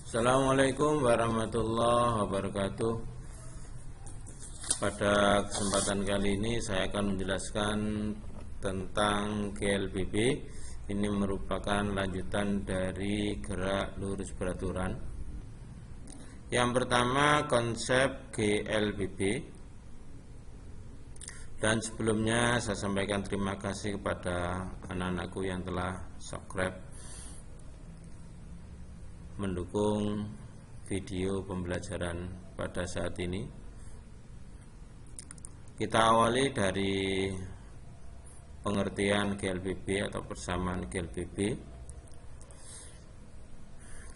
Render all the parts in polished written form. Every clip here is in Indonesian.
Assalamualaikum warahmatullahi wabarakatuh. Pada kesempatan kali ini saya akan menjelaskan tentang GLBB. Ini merupakan lanjutan dari gerak lurus beraturan. Yang pertama, konsep GLBB. Dan sebelumnya saya sampaikan terima kasih kepada anak-anakku yang telah subscribe, mendukung video pembelajaran pada saat ini. Kita awali dari pengertian GLBB atau persamaan GLBB.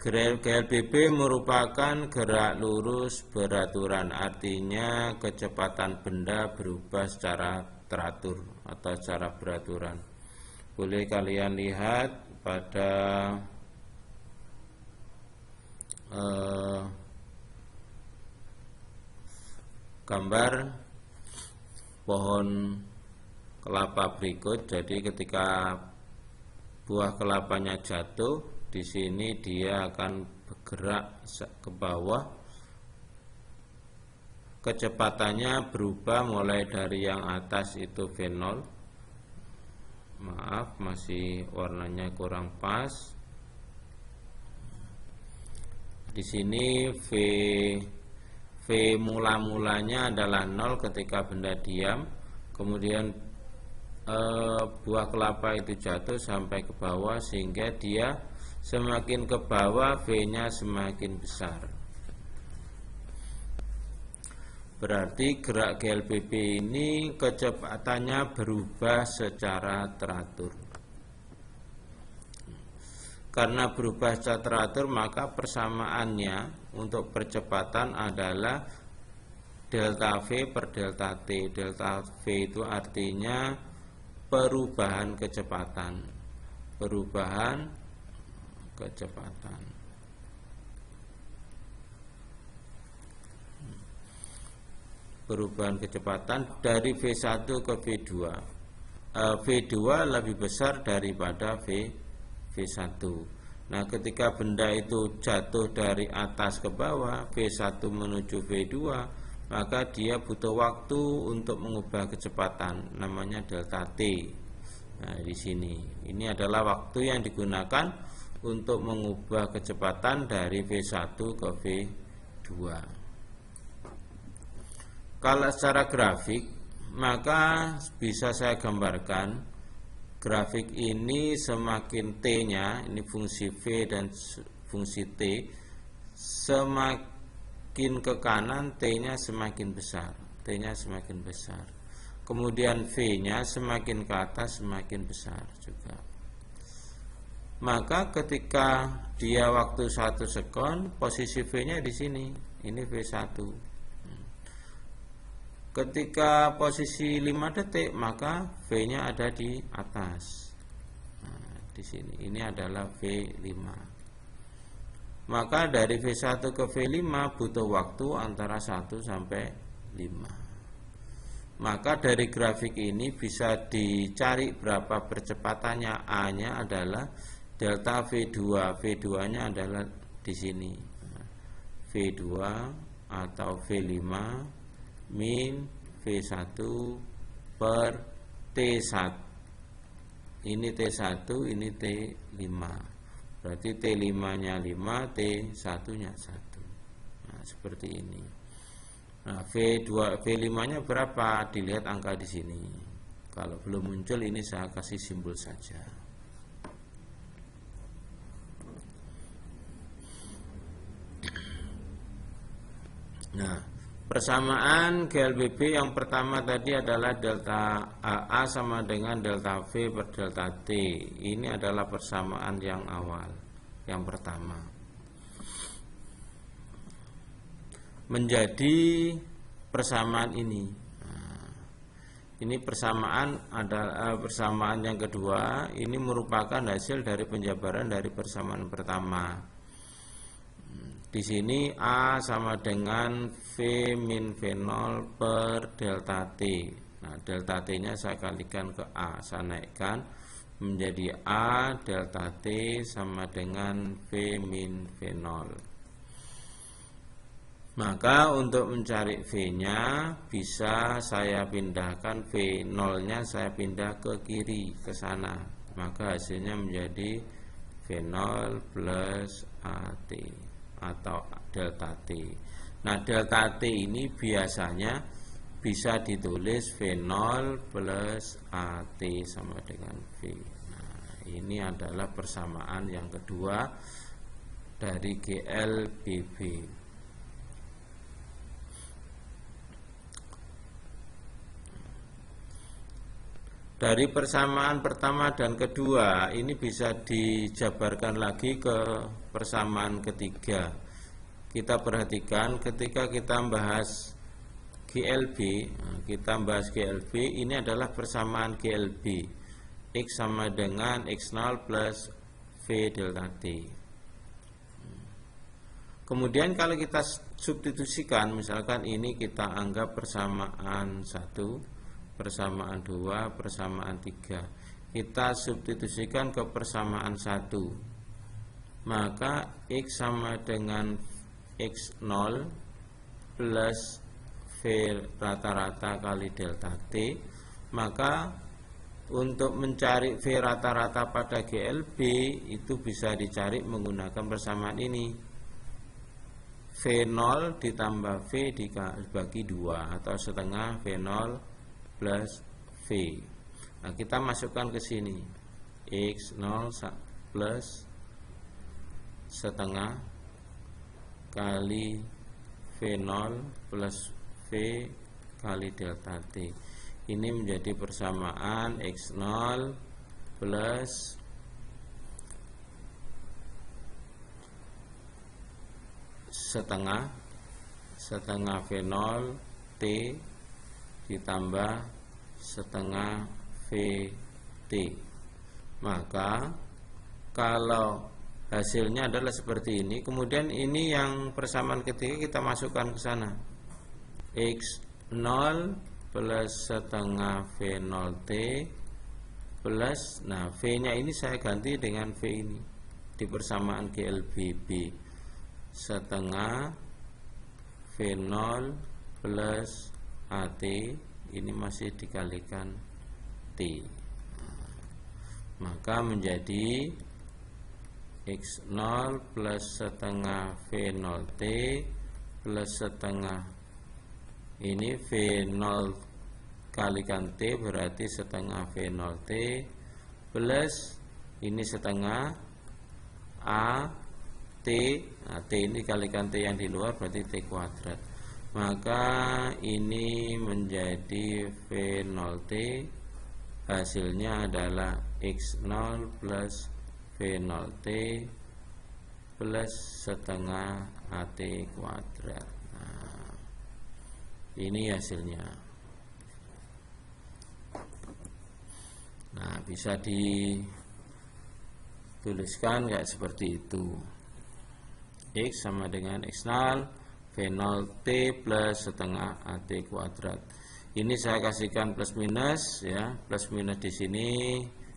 GLBB merupakan gerak lurus beraturan, artinya kecepatan benda berubah secara teratur atau secara beraturan. Boleh kalian lihat pada gambar pohon kelapa berikut. Jadi ketika buah kelapanya jatuh, di sini dia akan bergerak ke bawah. Kecepatannya berubah mulai dari yang atas itu V0. Maaf, masih warnanya kurang pas. Di sini V mula-mulanya adalah 0 ketika benda diam. Kemudian buah kelapa itu jatuh sampai ke bawah, sehingga dia semakin ke bawah V-nya semakin besar. Berarti gerak GLBB ini kecepatannya berubah secara teratur. Karena berubah secara teratur, maka persamaannya untuk percepatan adalah delta V per delta T. Delta V itu artinya perubahan kecepatan. Perubahan kecepatan. Perubahan kecepatan dari V1 ke V2. V2 lebih besar daripada V1. Nah, ketika benda itu jatuh dari atas ke bawah, V1 menuju V2, maka dia butuh waktu untuk mengubah kecepatan, namanya delta T. Nah, di sini ini adalah waktu yang digunakan untuk mengubah kecepatan dari V1 ke V2. Kalau secara grafik, maka bisa saya gambarkan grafik ini semakin T-nya, ini fungsi V dan fungsi T, semakin ke kanan T-nya semakin besar. T-nya semakin besar. Kemudian V-nya semakin ke atas semakin besar juga. Maka ketika dia waktu 1 sekon, posisi V-nya di sini. Ini V1. Ketika posisi 5 detik, maka V-nya ada di atas. Nah, di sini ini adalah V5. Maka dari V1 ke V5 butuh waktu antara 1 sampai 5. Maka dari grafik ini bisa dicari berapa percepatannya. A-nya adalah delta V2. V2-nya adalah di sini. V2 atau V5 min V1 per T1. Ini T1, ini T5. Berarti T5-nya 5, T1-nya 1. Nah, seperti ini. Nah, V5-nya berapa? Dilihat angka di sini. Kalau belum muncul, ini saya kasih simbol saja. Nah, persamaan GLBB yang pertama tadi adalah delta A sama dengan delta V per delta T. Ini adalah persamaan yang awal, yang pertama. Menjadi persamaan ini. Nah, ini persamaan adalah persamaan yang kedua. Ini merupakan hasil dari penjabaran dari persamaan pertama. Di sini A sama dengan V min V0 per delta T. Nah, delta T-nya saya kalikan ke A, saya naikkan menjadi A delta T sama dengan V min V0. Maka untuk mencari V-nya bisa saya pindahkan V0-nya, saya pindah ke kiri ke sana. Maka hasilnya menjadi V0 plus AT atau delta T. Nah, delta T ini biasanya bisa ditulis V0 plus AT sama dengan V. Nah, ini adalah persamaan yang kedua dari GLBB. Dari persamaan pertama dan kedua ini bisa dijabarkan lagi ke persamaan ketiga. Kita perhatikan ketika kita membahas GLB, ini adalah persamaan GLB. X sama dengan X0 plus V delta T. Kemudian kalau kita substitusikan, misalkan ini kita anggap persamaan 1, persamaan 2, persamaan 3. Kita substitusikan ke persamaan 1. Maka X sama dengan X0 plus V rata-rata kali delta T. Maka untuk mencari V rata-rata pada GLB itu bisa dicari menggunakan persamaan ini. V0 ditambah V dibagi 2 atau setengah V0 plus V. Nah, kita masukkan ke sini X0 plus setengah kali V0 plus V kali delta T. Ini menjadi persamaan X0 plus setengah V0 T ditambah setengah VT. Maka kalau hasilnya adalah seperti ini, kemudian ini yang persamaan ketiga kita masukkan ke sana. X0 plus setengah V0T plus, nah V-nya ini saya ganti dengan V ini di persamaan GLBB, setengah V0 plus AT ini masih dikalikan T. Maka menjadi X0 plus setengah V0T plus setengah ini V0 kalikan T berarti setengah V0T plus ini setengah A T. Nah, T ini kalikan T yang di luar berarti T kuadrat. Maka ini menjadi V0T, hasilnya adalah X0 plus V0T plus setengah AT kuadrat. Nah, ini hasilnya. Nah, bisa dituliskan kayak seperti itu. X sama dengan X0 V0T plus setengah AT kuadrat. Ini saya kasihkan plus minus ya, plus minus di sini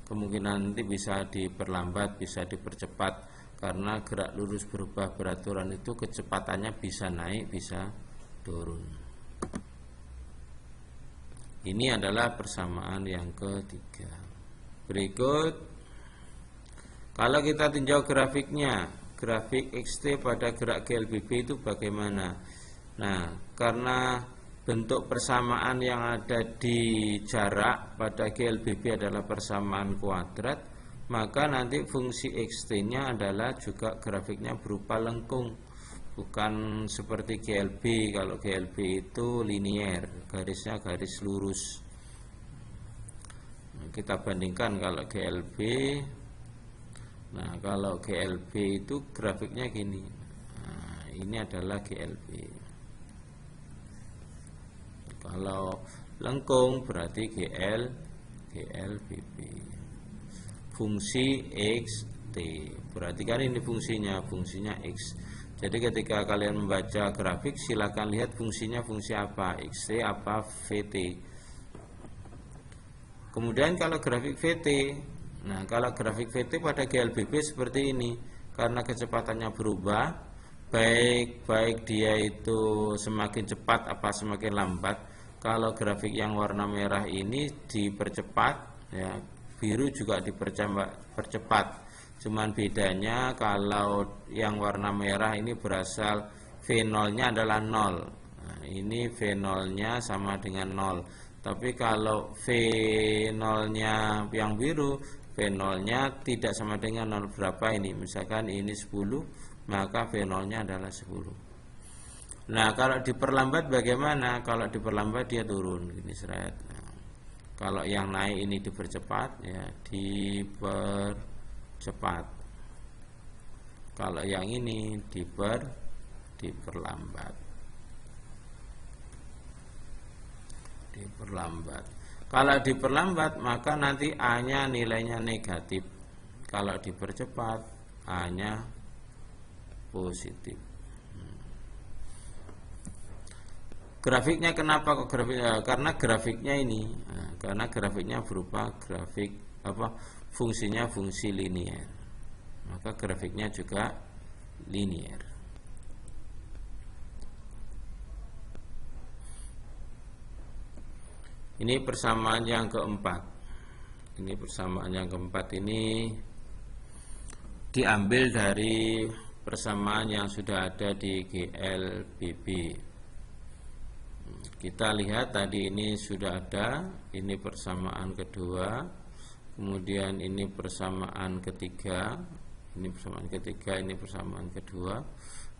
kemungkinan nanti bisa diperlambat, bisa dipercepat karena gerak lurus berubah beraturan itu kecepatannya bisa naik, bisa turun. Ini adalah persamaan yang ketiga. Berikut, kalau kita tinjau grafiknya, grafik XT pada gerak GLBB itu bagaimana? Nah, karena bentuk persamaan yang ada di jarak pada GLBB adalah persamaan kuadrat, maka nanti fungsi XT-nya adalah juga grafiknya berupa lengkung, bukan seperti GLB. Kalau GLB itu linier, garisnya garis lurus. Nah, kita bandingkan kalau GLB. Nah, kalau GLB itu grafiknya gini. Nah, ini adalah GLB. Kalau lengkung berarti GLBB. Fungsi XT. Perhatikan ini fungsinya X. Jadi ketika kalian membaca grafik, silakan lihat fungsinya fungsi apa, XT apa VT. Kemudian kalau grafik VT, nah kalau grafik VT pada GLBB seperti ini, karena kecepatannya berubah, baik dia itu semakin cepat apa semakin lambat. Kalau grafik yang warna merah ini dipercepat, ya, biru juga dipercepat. Cuman bedanya kalau yang warna merah ini berasal V0-nya adalah 0. Nah, ini V0-nya sama dengan 0. Tapi kalau V0-nya yang biru, V0-nya tidak sama dengan 0. Berapa ini? Misalkan ini 10, maka V0-nya adalah 10. Nah, kalau diperlambat bagaimana? Kalau diperlambat dia turun gini seret. Nah, kalau yang naik ini dipercepat, ya dipercepat. Kalau yang ini diperlambat. Kalau diperlambat maka nanti A-nya nilainya negatif. Kalau dipercepat A-nya positif. Grafiknya kenapa kok grafiknya? Karena grafiknya ini, karena grafiknya berupa grafik fungsinya fungsi linier. Maka grafiknya juga linier. Ini persamaan yang keempat. Ini diambil dari persamaan yang sudah ada di GLBB. Kita lihat tadi ini sudah ada, ini persamaan kedua, kemudian ini persamaan ketiga, ini persamaan kedua,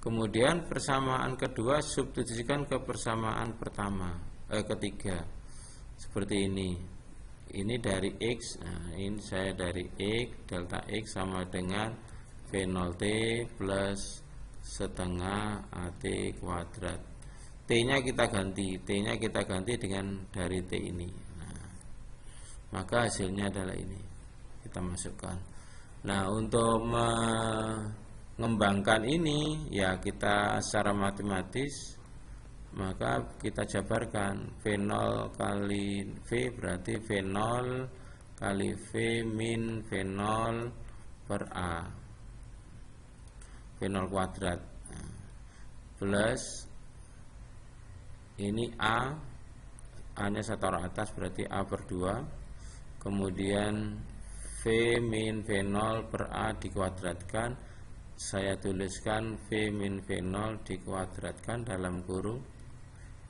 kemudian persamaan kedua substitusikan ke persamaan ketiga, seperti ini. Ini dari X, nah ini saya dari X, delta X sama dengan V0T plus setengah AT kuadrat. T-nya kita ganti dengan dari T ini. Nah, maka hasilnya adalah ini. Kita masukkan. Nah, untuk mengembangkan ini, ya kita secara matematis, maka kita jabarkan V0 kali V berarti V0 kali V min V0 per A. V0 kuadrat. Nah, plus ini A-nya saya taruh atas berarti A per 2. Kemudian V min V0 per A dikuadratkan. Saya tuliskan V min V0 dikuadratkan dalam kurung.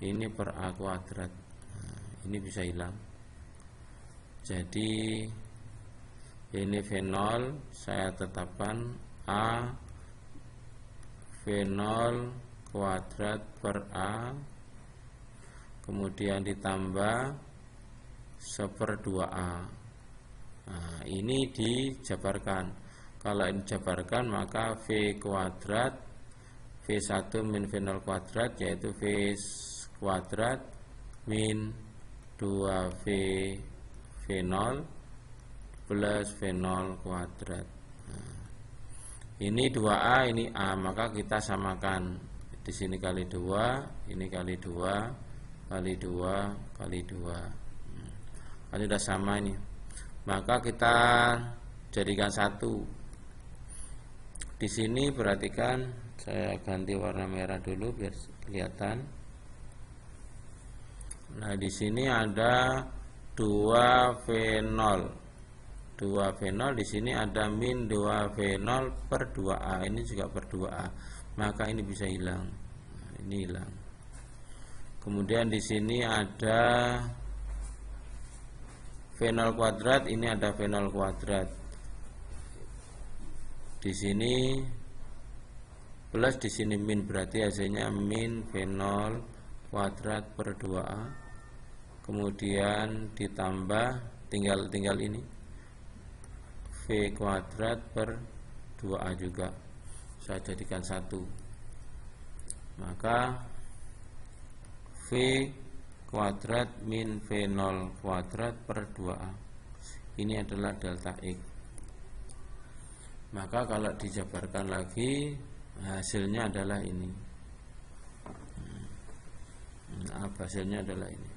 Ini per A kuadrat. Nah, ini bisa hilang. Jadi ini V0 saya tetapkan A V0 kuadrat per A, kemudian ditambah 1/2A. Nah, ini dijabarkan. Kalau ini dijabarkan maka V kuadrat V1 min V0 kuadrat yaitu V kuadrat min 2V V0 plus V0 kuadrat. Nah, ini 2A, ini A, maka kita samakan. Di sini kali 2, ini kali 2 kali 2 kali 2. Kan sudah sama ini. Maka kita jadikan satu. Di sini perhatikan, saya ganti warna merah dulu biar kelihatan. Nah, di sini ada 2V0. 2V0 di sini ada min 2V0 per 2A. Ini juga per 2A. Maka ini bisa hilang. Nah, ini hilang. Kemudian di sini ada V0 kuadrat, ini ada V0 kuadrat. Di sini plus, di sini min, berarti hasilnya min V0 kuadrat per 2A. Kemudian ditambah tinggal ini V kuadrat per 2A juga. Saya jadikan satu. Maka V kuadrat min V0 kuadrat per 2A. Ini adalah delta X. Maka kalau dijabarkan lagi, hasilnya adalah ini. Nah, hasilnya adalah ini.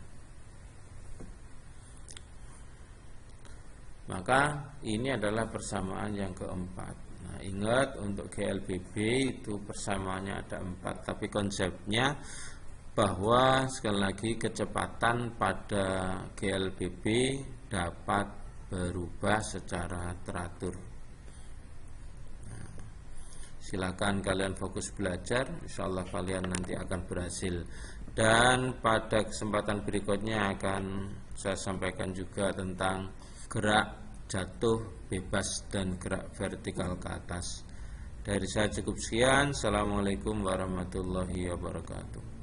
Maka ini adalah persamaan yang keempat. Nah, ingat untuk GLBB itu persamaannya ada 4, tapi konsepnya bahwa sekali lagi kecepatan pada GLBB dapat berubah secara teratur. Nah, silakan kalian fokus belajar, insya Allah kalian nanti akan berhasil. Dan pada kesempatan berikutnya akan saya sampaikan juga tentang gerak jatuh bebas dan gerak vertikal ke atas. Dari saya cukup sekian. Assalamualaikum warahmatullahi wabarakatuh.